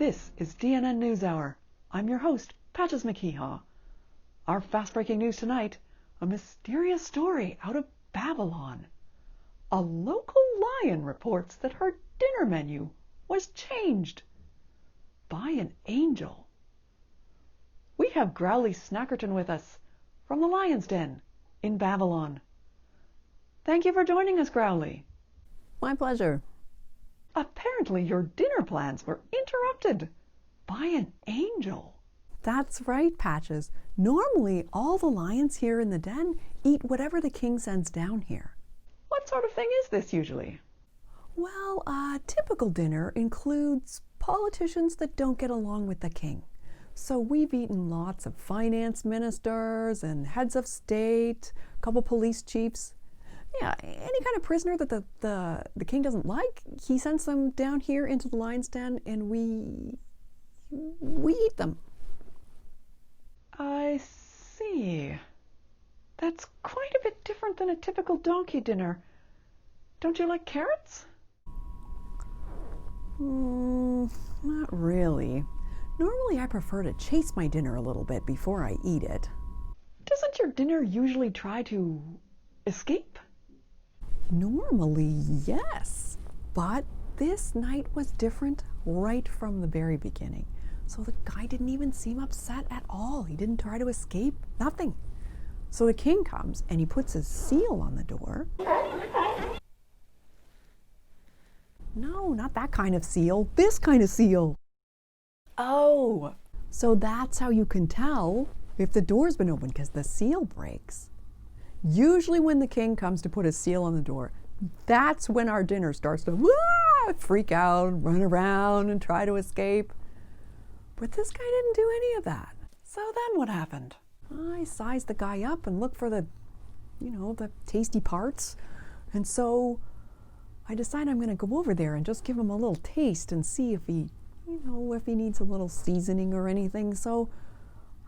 This is DNN NewsHour. I'm your host, Patches McKeehaw. Our fast-breaking news tonight, a mysterious story out of Babylon. A local lion reports that her dinner menu was changed by an angel. We have Growly Snackerton with us from the Lion's Den in Babylon. Thank you for joining us, Growly. My pleasure. Apparently your dinner plans were interrupted by an angel. That's right, Patches. Normally, all the lions here in the den eat whatever the king sends down here. What sort of thing is this usually? Well, a typical dinner includes politicians that don't get along with the king. So we've eaten lots of finance ministers and heads of state, a couple police chiefs. Yeah, any kind of prisoner that the king doesn't like, he sends them down here into the lion's den and we eat them. I see. That's quite a bit different than a typical donkey dinner. Don't you like carrots? Not really. Normally I prefer to chase my dinner a little bit before I eat it. Doesn't your dinner usually try to escape? Normally, yes. But this night was different right from the very beginning. So the guy didn't even seem upset at all. He didn't try to escape, nothing. So the king comes and he puts his seal on the door. No, not that kind of seal, this kind of seal. Oh. So that's how you can tell if the door's been opened, because the seal breaks. Usually when the king comes to put his seal on the door, that's when our dinner starts to freak out, run around and try to escape. But this guy didn't do any of that. So then what happened? I sized the guy up and looked for the tasty parts. And so I decided I'm going to go over there and just give him a little taste and see if he needs a little seasoning or anything. So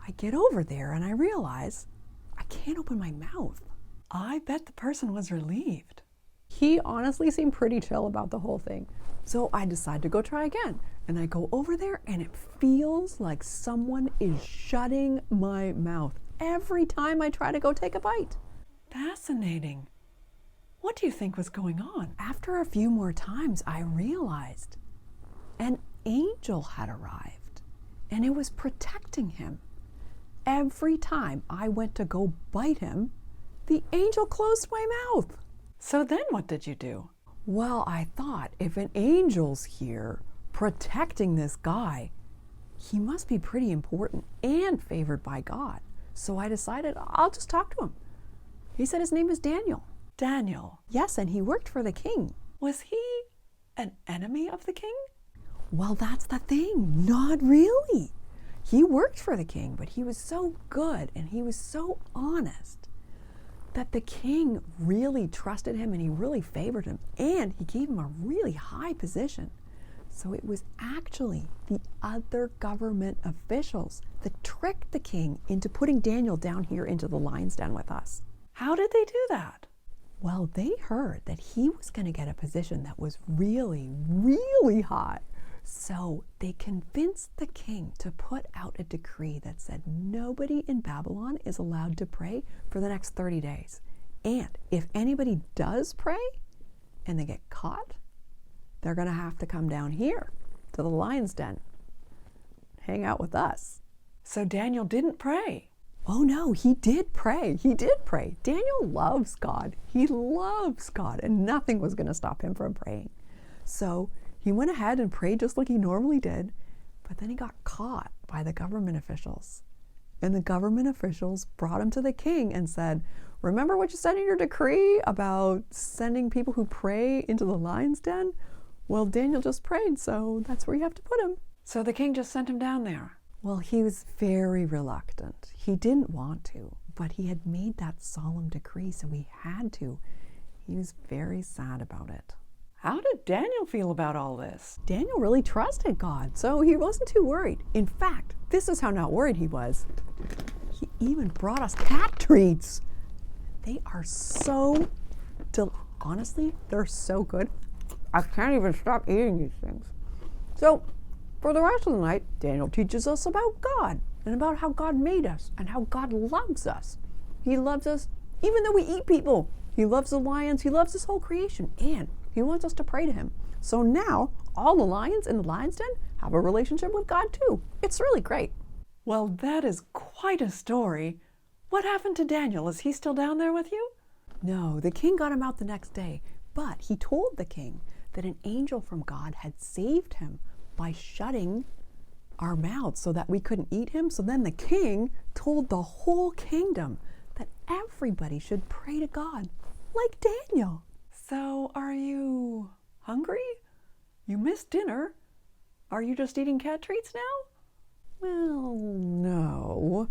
I get over there and I realize I can't open my mouth. I bet the person was relieved. He honestly seemed pretty chill about the whole thing. So I decide to go try again. And I go over there and it feels like someone is shutting my mouth every time I try to go take a bite. Fascinating. What do you think was going on? After a few more times, I realized an angel had arrived and it was protecting him. Every time I went to go bite him, the angel closed my mouth. So then what did you do? Well, I thought if an angel's here protecting this guy, he must be pretty important and favored by God. So I decided I'll just talk to him. He said his name is Daniel. Daniel? Yes, and he worked for the king. Was he an enemy of the king? Well, that's the thing. Not really. He worked for the king, but he was so good and he was so honest that the king really trusted him and he really favored him, and he gave him a really high position. So it was actually the other government officials that tricked the king into putting Daniel down here into the lion's den with us. How did they do that? Well, they heard that he was going to get a position that was really, really high. So they convinced the king to put out a decree that said nobody in Babylon is allowed to pray for the next 30 days. And if anybody does pray and they get caught, they're going to have to come down here to the lion's den, hang out with us. So Daniel didn't pray. Oh no, he did pray. He did pray. Daniel loves God. He loves God, and nothing was going to stop him from praying. So he went ahead and prayed just like he normally did, but then he got caught by the government officials. And the government officials brought him to the king and said, remember what you said in your decree about sending people who pray into the lion's den? Well, Daniel just prayed, so that's where you have to put him. So the king just sent him down there? Well, he was very reluctant. He didn't want to, but he had made that solemn decree, so he had to. He was very sad about it. How did Daniel feel about all this? Daniel really trusted God, so he wasn't too worried. In fact, this is how not worried he was. He even brought us cat treats. They are so honestly, they're so good. I can't even stop eating these things. So For the rest of the night, Daniel teaches us about God and about how God made us and how God loves us. He loves us even though we eat people. He loves the lions. He loves this whole creation. And he wants us to pray to him. So now all the lions in the lion's den have a relationship with God too. It's really great. Well, that is quite a story. What happened to Daniel? Is he still down there with you? No, the king got him out the next day. But he told the king that an angel from God had saved him by shutting our mouths so that we couldn't eat him. So then the king told the whole kingdom that everybody should pray to God, like Daniel. So are you hungry? You missed dinner. Are you just eating cat treats now? Well, no.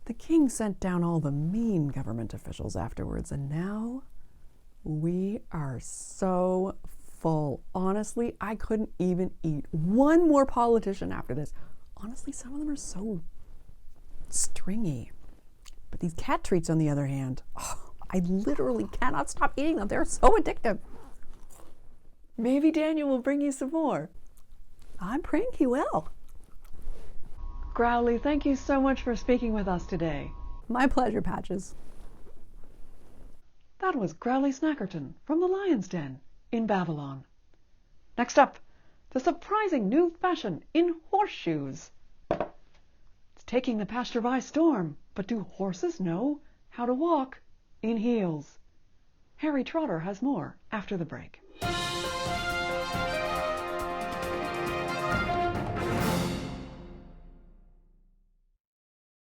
The king sent down all the mean government officials afterwards, and now we are so full. Honestly, I couldn't even eat one more politician after this. Honestly, some of them are so stringy. But these cat treats, on the other hand, I literally cannot stop eating them. They're so addictive. Maybe Daniel will bring you some more. I'm praying he will. Growly, thank you so much for speaking with us today. My pleasure, Patches. That was Growly Snackerton from the Lion's Den in Babylon. Next up, the surprising new fashion in horseshoes. It's taking the pasture by storm, but do horses know how to walk in heels? Harry Trotter has more after the break.